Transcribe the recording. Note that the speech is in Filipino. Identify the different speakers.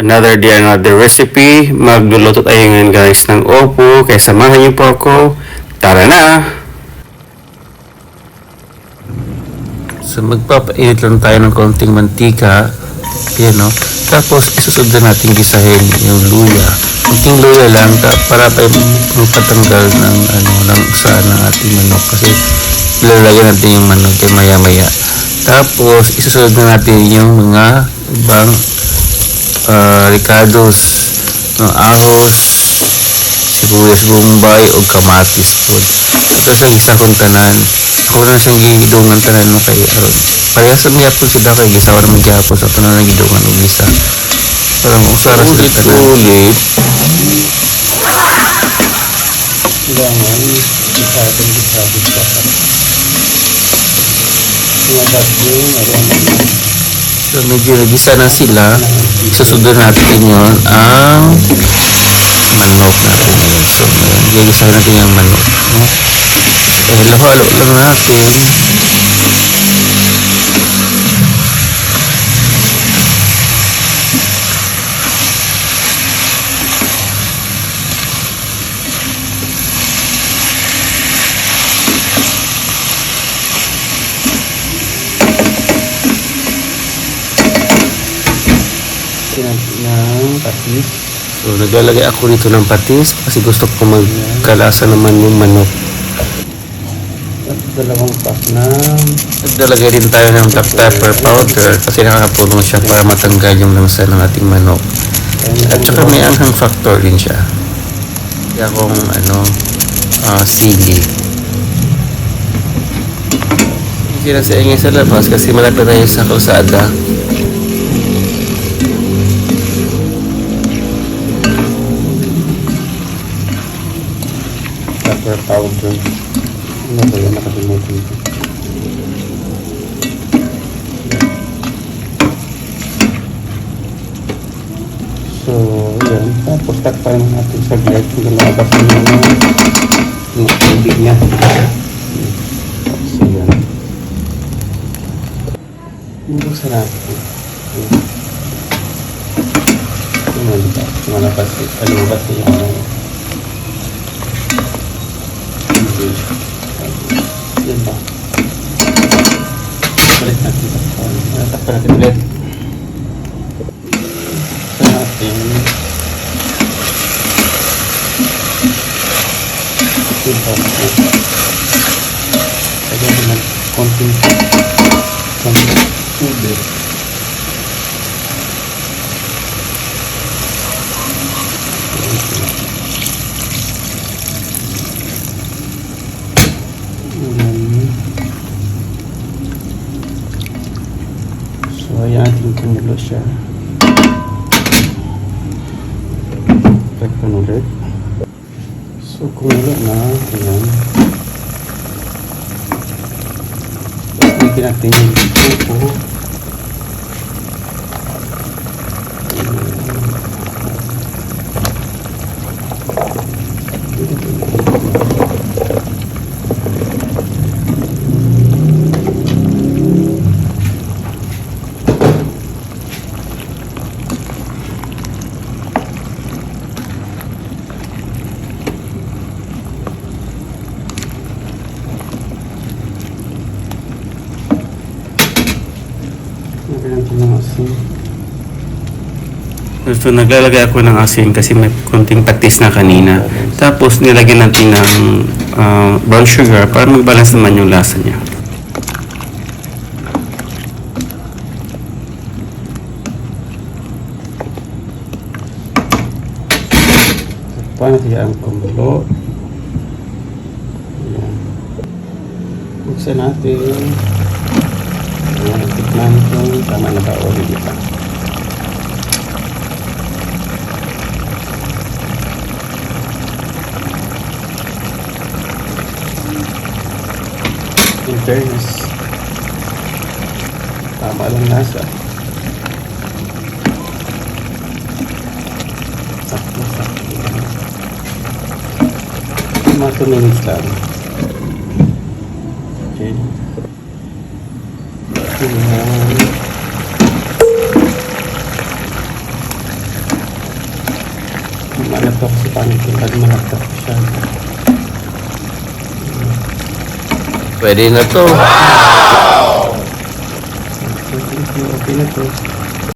Speaker 1: Another day, another recipe. Magluluto tayo ngayon guys ng opo. Kaya samahan niyo po ako. Tara na! So magpapainit lang tayo ng konting mantika. Yan, no? Tapos isusunod natin gisahin yung luya. Konting luya lang para tayo magpatanggal ng ng ating manok. Kasi ilalagyan natin yung manok kaya maya-maya. Tapos isusunod natin yung mga ibang ricados ng ahos, sibuyas bombay o kamatis po. Ito sa isa kong tanan. Ako na siyang gihidungan tanan no kay parehas sa miya po sila kay gisa ko naman gihapon sa tanan na gidungan og isa. Parang usara sa tanan. Ulit. Kailangan isabong pa. So medyo nagisa na sila. Susunod natin yun ang manok natin. So gagisa natin yung manok. No? So halo-halo lang natin. Ng patis. So, naglalagay ako dito ng patis kasi gusto ko magkalasa naman yung manok. At dalawang pack na. Naglalagay din tayo ng black pepper powder kasi nakakatulong siya para matanggal yung langsa ng ating manok. At saka may anghang factor din siya. Kaya akong sili. Hindi na sa ingay sa labas kasi malapit tayo sa kalsada. Pepper powder. Ano ba yan? Nakalimutan ko. So, yan. Tapos takpan natin sa glet. Lalabas yung tubig niya. So, yan. Buksan natin. Malabas yung yan ba? Balik natin takpan natin ulit sa natin ito lagyan naman konting tubig. So, ayan ating kumulo siya. Takpan ulit. So, kumulo na. Ayan. Tapos, lagyan natin yung upo. So, naglalagay ako ng asin kasi may konting patis na kanina. Tapos, nilagyan natin ng brown sugar para mag-balance naman yung lasa niya. Paano siya ang kumulo? Buksan natin. Tikman ito. Tama na ba o hindi pa? In fairness, tama lang nasa. Sakto. Mga 2 minutes lang. Okay. Ano to kasi pangit yung pag malagkat siya. Pwede na to. Okay na to.